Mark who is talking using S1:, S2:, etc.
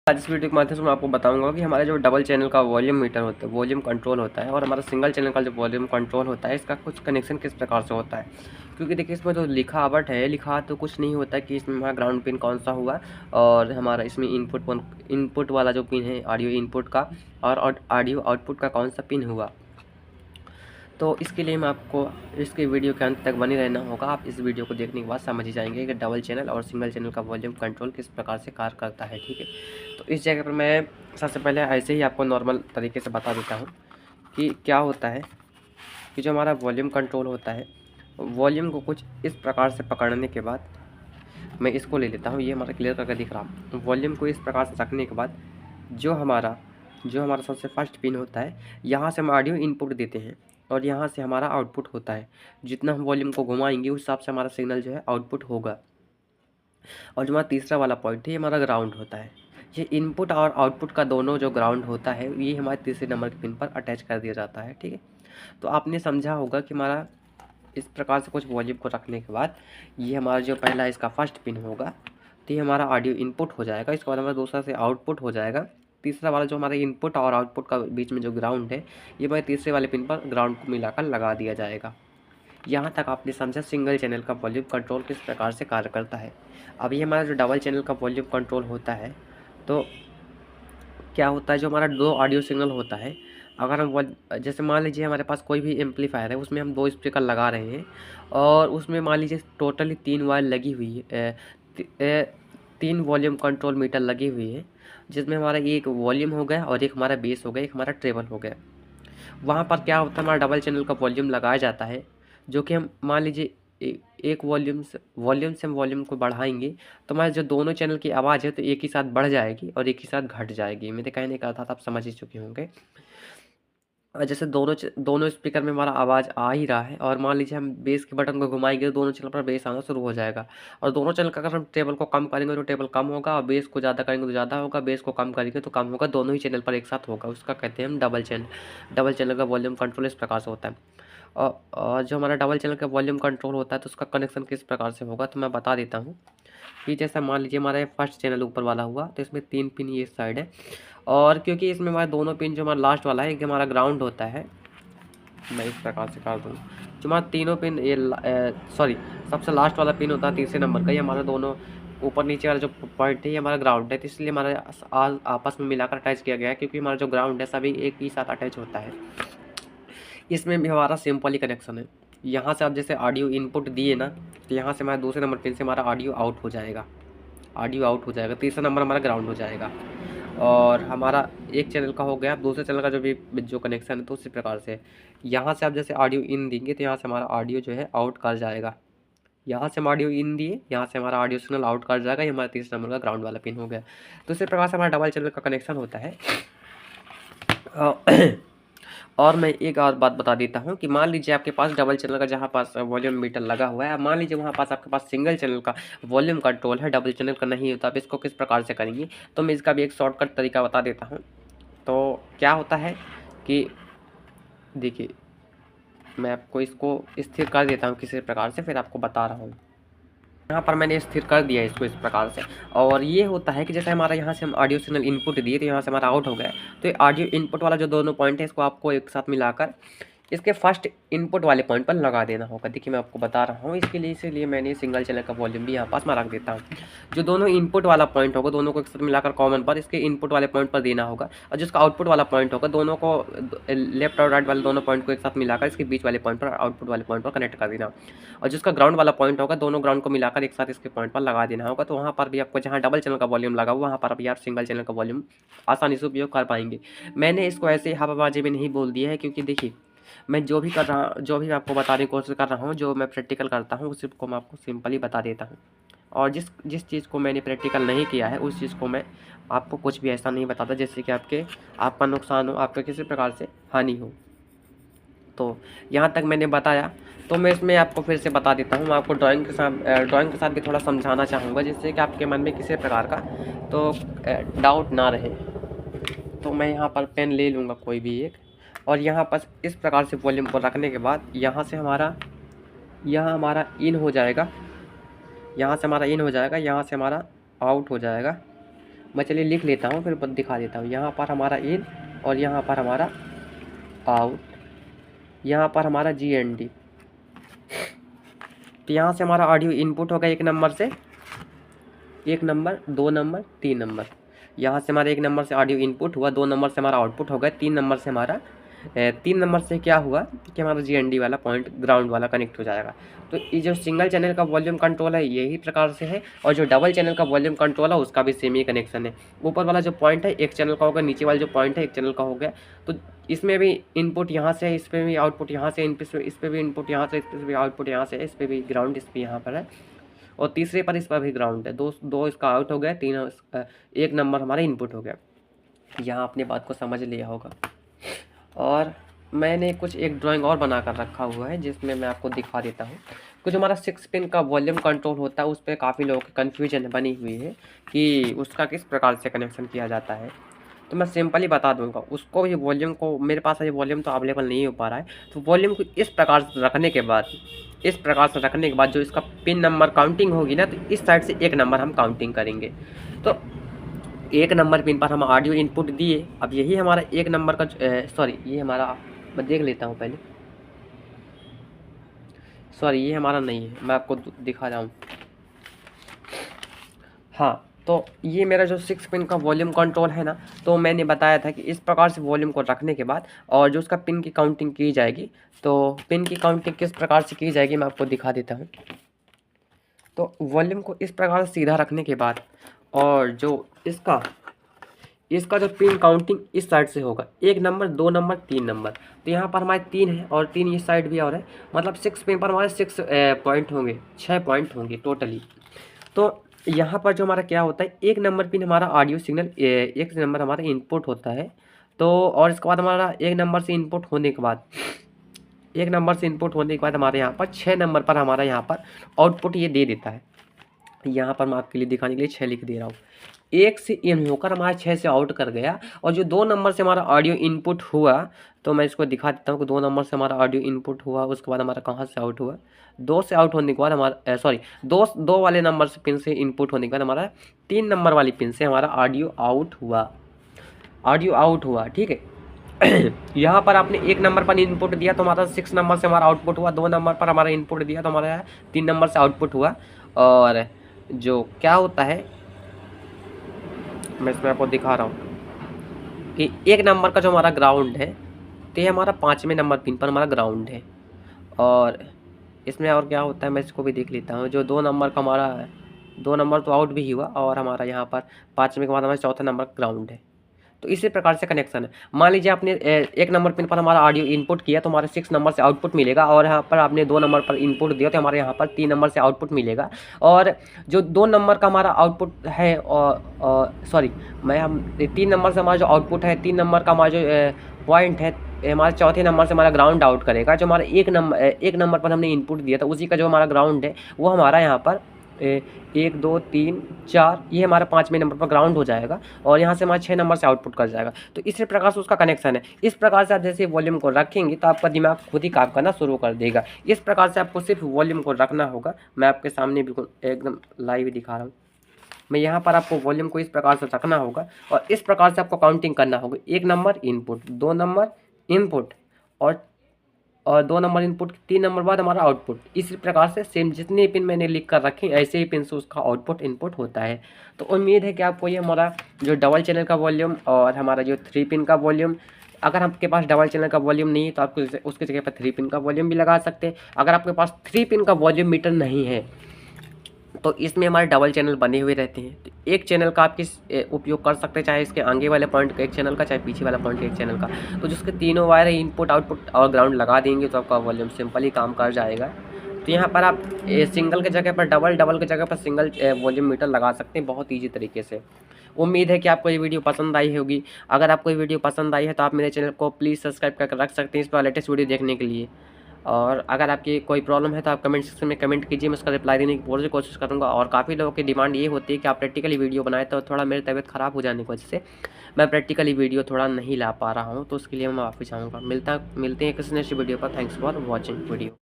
S1: आज इस वीडियो के माध्यम से मैं आपको बताऊंगा कि हमारे जो डबल चैनल का वॉल्यूम मीटर होता है, वॉल्यूम कंट्रोल होता है, और हमारा सिंगल चैनल का जो वॉल्यूम कंट्रोल होता है, इसका कुछ कनेक्शन किस प्रकार से होता है। क्योंकि देखिए इसमें जो लिखावट है, लिखा तो कुछ नहीं होता कि इसमें हमारा ग्राउंड पिन कौन सा हुआ और हमारा इसमें इनपुट वाला जो पिन है ऑडियो इनपुट का और ऑडियो आउटपुट का कौन सा पिन हुआ। तो इसके लिए मैं आपको इसके वीडियो के अंत तक बने रहना होगा। आप इस वीडियो को देखने के बाद समझ ही जाएंगे कि डबल चैनल और सिंगल चैनल का वॉल्यूम कंट्रोल किस प्रकार से कार्य करता है। ठीक है, तो इस जगह पर मैं सबसे पहले ऐसे ही आपको नॉर्मल तरीके से बता देता हूँ कि क्या होता है कि जो हमारा वॉल्यूम कंट्रोल होता है, वॉल्यूम को कुछ इस प्रकार से पकड़ने के बाद मैं इसको ले लेता हूँ। ये हमारा क्लियर करके दिख रहा। वॉल्यूम को इस प्रकार से रखने के बाद जो हमारा सबसे फर्स्ट पिन होता है, यहाँ से हम ऑडियो इनपुट देते हैं और यहाँ से हमारा आउटपुट होता है। जितना हम वॉल्यूम को घुमाएंगे उस हिसाब से हमारा सिग्नल जो है आउटपुट होगा। और जो हमारा तीसरा वाला पॉइंट है, ये हमारा ग्राउंड होता है। ये इनपुट और आउटपुट का दोनों जो ग्राउंड होता है, ये हमारे तीसरे नंबर के पिन पर अटैच कर दिया जाता है। ठीक है, तो आपने समझा होगा कि हमारा इस प्रकार से कुछ वॉल्यूम को रखने के बाद ये हमारा जो पहला इसका फर्स्ट पिन होगा, तो ये हमारा ऑडियो इनपुट हो जाएगा। इसके बाद हमारा दूसरा से आउटपुट हो जाएगा। तीसरा वाला जो हमारा इनपुट और आउटपुट का बीच में जो ग्राउंड है, ये हमारे तीसरे वाले पिन पर ग्राउंड को मिलाकर लगा दिया जाएगा। यहाँ तक आपने समझा सिंगल चैनल का वॉल्यूम कंट्रोल किस प्रकार से कार्य करता है। अब ये हमारा जो डबल चैनल का वॉल्यूम कंट्रोल होता है, तो क्या होता है, जो हमारा दो ऑडियो सिग्नल होता है, अगर हम जैसे मान लीजिए हमारे पास कोई भी एम्पलीफायर है, उसमें हम दो स्पीकर लगा रहे हैं और उसमें मान लीजिए टोटली 3 वायर लगी हुई है, 3 वॉल्यूम कंट्रोल मीटर लगी हुई है, जिसमें हमारा एक वॉल्यूम हो गया और एक हमारा बेस हो गया, एक हमारा ट्रेबल हो गया। वहाँ पर क्या होता है, हमारा डबल चैनल का वॉल्यूम लगाया जाता है, जो कि हम मान लीजिए एक वॉल्यूम से हम वॉल्यूम को बढ़ाएंगे तो हमारे जो दोनों चैनल की आवाज़ है तो एक ही साथ बढ़ जाएगी और एक ही साथ घट जाएगी। मेरे कहने का था आप समझ ही चुके होंगे। और जैसे दोनों स्पीकर में हमारा आवाज़ आ ही रहा है और मान लीजिए हम बेस के बटन को घुमाएंगे तो दोनों चैनल पर बेस आना शुरू हो जाएगा। और दोनों चैनल का अगर हम टेबल को कम करेंगे तो टेबल कम होगा और बेस को ज़्यादा करेंगे तो ज़्यादा होगा, बेस को कम करेंगे तो कम होगा, दोनों ही चैनल पर एक साथ होगा। उसका कहते हैं हम डबल चैनल। डबल चैनल का वॉल्यूम कंट्रोल इस प्रकार से होता है। और जो हमारा डबल चैनल का वॉल्यूम कंट्रोल होता है तो उसका कनेक्शन किस प्रकार से होगा, तो मैं बता देता हूँ कि जैसा मान लीजिए हमारा फर्स्ट चैनल ऊपर वाला हुआ तो इसमें 3 पिन ये साइड है, और क्योंकि इसमें हमारे दोनों पिन जो हमारा लास्ट वाला है, एक हमारा ग्राउंड होता है, मैं इस प्रकार से कर दूँ, जो हमारा तीनों पिन ये सॉरी सबसे लास्ट वाला पिन होता है तीसरे नंबर का, ये हमारा दोनों ऊपर नीचे वाला जो पॉइंट है ये हमारा ग्राउंड है। तो इसलिए हमारा आपस में मिलाकर अटैच किया गया है, क्योंकि हमारा जो ग्राउंड है सभी एक ही साथ अटैच होता है। इसमें भी हमारा सिंपल ही कनेक्शन है। यहाँ से आप जैसे ऑडियो इनपुट दिए ना, तो यहाँ से हमारा दूसरे नंबर पिन से हमारा ऑडियो आउट हो जाएगा, तीसरा नंबर हमारा ग्राउंड हो जाएगा। और हमारा एक चैनल का हो गया, दूसरे चैनल का जो कनेक्शन है तो उसी प्रकार से यहाँ से आप जैसे ऑडियो इन देंगे तो यहाँ से हमारा ऑडियो जो है आउट कर जाएगा। यहाँ से हम ऑडियो इन दिए, यहाँ से हमारा ऑडियो सिग्नल आउट कर जाएगा, ये हमारा तीसरे नंबर का ग्राउंड वाला पिन हो गया। तो इसी प्रकार से हमारा डबल चैनल का कनेक्शन होता है। और मैं एक और बात बता देता हूँ कि मान लीजिए आपके पास डबल चैनल का जहाँ पास वॉल्यूम मीटर लगा हुआ है, मान लीजिए वहाँ पास आपके पास सिंगल चैनल का वॉल्यूम कंट्रोल है, डबल चैनल का नहीं होता। आप इसको किस प्रकार से करेंगे, तो मैं इसका भी एक शॉर्टकट तरीका बता देता हूँ। तो क्या होता है कि देखिए मैं आपको इसको स्थिर कर देता हूँ किसी प्रकार से, फिर आपको बता रहा हूँ। यहाँ पर मैंने स्थिर कर दिया इसको इस प्रकार से। और ये होता है कि जैसे हमारा यहाँ से हम ऑडियो सिग्नल इनपुट दिए तो यहाँ से हमारा आउट हो गया, तो ये ऑडियो इनपुट वाला जो दोनों पॉइंट है इसको आपको एक साथ मिलाकर इसके फर्स्ट इनपुट वाले पॉइंट पर लगा देना होगा। देखिए मैं आपको बता रहा हूँ इसके लिए, इसीलिए मैंने सिंगल चैनल का वॉल्यूम भी यहाँ पास मैं रख देता हूँ। जो दोनों इनपुट वाला पॉइंट होगा दोनों को एक साथ मिलाकर कॉमन पर इसके इनपुट वाले पॉइंट पर देना होगा, और जिसका आउटपुट वाला पॉइंट होगा दोनों को लेफ्ट और राइट वाले दोनों पॉइंट को एक साथ मिलाकर इसके बीच वाले पॉइंट पर आउटपुट वाले पॉइंट पर कनेक्ट कर देना। और जिसका ग्राउंड वाला पॉइंट होगा दोनों ग्राउंड को मिलाकर एक साथ इसके पॉइंट पर लगा देना होगा। तो वहाँ पर भी आपको जहाँ डबल चैनल का वॉल्यूम लगा हुआ वहाँ पर भी आप सिंगल चैनल का वॉल्यूम आसानी से उपयोग कर पाएंगे। मैंने इसको ऐसे हवाबाजी में नहीं बोल दिया है, क्योंकि देखिए मैं जो भी आपको बताने की कोशिश कर रहा हूँ, जो मैं प्रैक्टिकल करता हूँ उसी को मैं आपको सिंपली बता देता हूँ। और जिस चीज़ को मैंने प्रैक्टिकल नहीं किया है उस चीज़ को मैं आपको कुछ भी ऐसा नहीं बताता जिससे कि आपका नुकसान हो, आपका किसी प्रकार से हानि हो। तो यहाँ तक मैंने बताया, तो मैं इसमें आपको फिर से बता देता हूँ। मैं आपको ड्राइंग के साथ भी थोड़ा समझाना चाहूँगा, जिससे कि आपके मन में किसी प्रकार का तो डाउट ना रहे। तो मैं यहाँ पर पेन ले लूँगा कोई भी एक, और यहाँ पर इस प्रकार से वॉल्यूम को रखने के बाद यहाँ हमारा इन हो जाएगा, यहाँ से हमारा आउट हो जाएगा, मैं चलिए लिख लेता हूँ, फिर दिखा देता हूँ। यहाँ पर हमारा इन और यहाँ पर हमारा आउट, यहाँ पर हमारा GND। तो यहाँ से हमारा ऑडियो इनपुट होगा 1 नंबर से, 1 नंबर, 2 नंबर, 3 नंबर। यहाँ से हमारा 1 नंबर से ऑडियो इनपुट हुआ, 2 नंबर से हमारा आउटपुट हो गया, 3 नंबर से हमारा 3 नंबर से क्या हुआ कि हमारा GND वाला पॉइंट ग्राउंड वाला कनेक्ट हो जाएगा। तो ये जो सिंगल चैनल का वॉल्यूम कंट्रोल है यही प्रकार से है, और जो डबल चैनल का वॉल्यूम कंट्रोल है उसका भी सेम ही कनेक्शन है। ऊपर वाला जो पॉइंट है एक चैनल का होगा, नीचे वाला जो पॉइंट है एक चैनल का हो गया। तो इसमें भी इनपुट यहाँ से है, इस पर भी आउटपुट यहाँ से, इस पर भी इनपुट यहाँ से, इस पर भी आउटपुट यहाँ से, इस पर भी ग्राउंड, इस पर यहाँ पर है, और तीसरे पर इस पर भी ग्राउंड है। दो इसका आउट हो गया, 1 नंबर हमारा इनपुट हो गया। यहाँ अपने बात को समझ लिया होगा। और मैंने कुछ एक ड्राइंग और बना कर रखा हुआ है जिसमें मैं आपको दिखा देता हूँ। कुछ हमारा 6 पिन का वॉल्यूम कंट्रोल होता है, उस पर काफ़ी लोगों की कन्फ्यूजन बनी हुई है कि उसका किस प्रकार से कनेक्शन किया जाता है। तो मैं सिंपली बता दूंगा उसको। ये वॉल्यूम को, मेरे पास ये वॉल्यूम तो अवेलेबल नहीं हो पा रहा है, तो वॉल्यूम को इस प्रकार से रखने के बाद, जो इसका पिन नंबर काउंटिंग होगी ना, तो इस साइड से 1 नंबर हम काउंटिंग करेंगे। तो 1 नंबर पिन पर हम ऑडियो इनपुट दिए। अब यही हमारा 1 नंबर का सॉरी, ये हमारा, मैं देख लेता हूँ पहले, सॉरी ये हमारा नहीं है, मैं आपको दिखा रहा हूँ। हाँ, तो ये मेरा जो 6 पिन का वॉल्यूम कंट्रोल है ना, तो मैंने बताया था कि इस प्रकार से वॉल्यूम को रखने के बाद और जो उसका पिन की काउंटिंग की जाएगी, तो पिन की काउंटिंग किस प्रकार से की जाएगी मैं आपको दिखा देता हूँ। तो वॉल्यूम को इस प्रकार से सीधा रखने के बाद, और जो इसका जो पिन काउंटिंग इस साइड से होगा, 1 नंबर, 2 नंबर, 3 नंबर। तो यहाँ पर हमारे 3 है और 3 इस साइड भी और है, मतलब 6 पिन पर हमारे 6 पॉइंट होंगे, 6 पॉइंट होंगे टोटली। तो यहाँ पर जो हमारा क्या होता है, 1 नंबर पिन हमारा ऑडियो सिग्नल, 1 नंबर हमारा इनपुट होता है। तो और इसके बाद हमारा 1 नंबर से इनपुट होने के बाद, 1 नंबर से इनपुट होने के बाद हमारे यहाँ पर 6 नंबर पर हमारा यहाँ पर आउटपुट ये दे देता है। यहाँ पर मैं आपके लिए दिखाने के लिए 6 लिख दे रहा हूँ। 1 से इन होकर हमारा 6 से आउट कर गया, और जो 2 नंबर से हमारा ऑडियो इनपुट हुआ, तो मैं इसको दिखा देता हूँ कि 2 नंबर से हमारा ऑडियो इनपुट हुआ, उसके बाद हमारा कहाँ से आउट हुआ, 2 से आउट होने के बाद हमारा सॉरी, 2 वाले नंबर से पिन से इनपुट होने के बाद हमारा 3 नंबर वाली पिन से हमारा ऑडियो आउट हुआ, ठीक है। यहाँ पर आपने 1 नंबर पर इनपुट दिया तो हमारा 6 नंबर से हमारा आउटपुट हुआ, 2 नंबर पर हमारा इनपुट दिया तो हमारा 3 नंबर से आउटपुट हुआ। और जो क्या होता है, मैं इसमें आपको दिखा रहा हूँ कि 1 नंबर का जो हमारा ग्राउंड है, तो ये हमारा 5वें नंबर पिन पर हमारा ग्राउंड है। और इसमें और क्या होता है मैं इसको भी देख लेता हूँ। जो 2 नंबर का हमारा 2 नंबर तो आउट भी हुआ, और हमारा यहाँ पर 5वें के बाद हमारा 4था नंबर ग्राउंड है। तो इसी प्रकार से कनेक्शन है। मान लीजिए आपने 1 नंबर पिन पर हमारा ऑडियो इनपुट किया तो हमारे 6 नंबर से आउटपुट मिलेगा, और यहाँ पर आपने 2 नंबर पर इनपुट दिया तो हमारे यहाँ पर 3 नंबर से आउटपुट मिलेगा। और जो 2 नंबर का हमारा आउटपुट है, और सॉरी, मैं हम 3 नंबर से हमारा जो आउटपुट है, 3 नंबर का हमारा जो पॉइंट है, हमारे चौथे नंबर से हमारा ग्राउंड आउट करेगा। जो हमारा 1 नंबर पर हमने इनपुट दिया था उसी का जो हमारा ग्राउंड है वो हमारा यहाँ पर 1 2 3 4, ये हमारा 5वें नंबर पर ग्राउंड हो जाएगा, और यहाँ से हमारा 6 नंबर से आउटपुट कर जाएगा। तो इसी प्रकार से उसका कनेक्शन है। इस प्रकार से आप जैसे वॉल्यूम को रखेंगे तो आपका दिमाग खुद ही काम करना शुरू कर देगा। इस प्रकार से आपको सिर्फ वॉल्यूम को रखना होगा। मैं आपके सामने बिल्कुल एकदम लाइव दिखा रहा हूँ। मैं यहाँ पर आपको वॉल्यूम को इस प्रकार से रखना होगा, और इस प्रकार से आपको काउंटिंग करना होगा। 1 नंबर इनपुट, 2 नंबर इनपुट, और 2 नंबर इनपुट, 3 नंबर बाद हमारा आउटपुट। इसी प्रकार से सेम जितने पिन मैंने लिख कर रखे ऐसे ही पिन से उसका आउटपुट इनपुट होता है। तो उम्मीद है कि आपको ये हमारा जो डबल चैनल का वॉल्यूम और हमारा जो 3 पिन का वॉल्यूम, अगर आपके पास डबल चैनल का वॉल्यूम नहीं है तो आप उसकी जगह पर 3 पिन का वॉल्यूम भी लगा सकते हैं। अगर आपके पास 3 पिन का वॉल्यूम मीटर नहीं है तो इसमें हमारे डबल चैनल बने हुए रहते हैं। तो एक चैनल का आप किस उपयोग कर सकते हैं, चाहे इसके आगे वाले पॉइंट का एक चैनल का, चाहे पीछे वाला पॉइंट का एक चैनल का। तो जिसके तीनों वायर इनपुट आउटपुट और ग्राउंड लगा देंगे तो आपका वॉल्यूम सिंपली काम कर जाएगा। तो यहाँ पर आप सिंगल के जगह पर डबल, डबल के जगह पर सिंगल वॉल्यूम मीटर लगा सकते हैं बहुत ईजी तरीके से। उम्मीद है कि आपको ये वीडियो पसंद आई होगी। अगर आपको ये वीडियो पसंद आई है तो आप मेरे चैनल को प्लीज़ सब्सक्राइब करके रख सकते हैं इस पर लेटेस्ट वीडियो देखने के लिए। और अगर आपकी कोई प्रॉब्लम है तो आप कमेंट सेक्शन में कमेंट कीजिए, मैं उसका रिप्लाई देने की पूरी कोशिश करूँगा। और काफ़ी लोगों की डिमांड ये होती है कि आप प्रैक्टिकली वीडियो बनाए, तो थोड़ा मेरी तबीयत ख़राब हो जाने की वजह से मैं प्रैक्टिकली वीडियो थोड़ा नहीं ला पा रहा हूँ, तो उसके लिए मैं माफ़ी चाहूँगा। मिलते हैं किसी नेक्स्ट वीडियो पर। Thanks for watching video.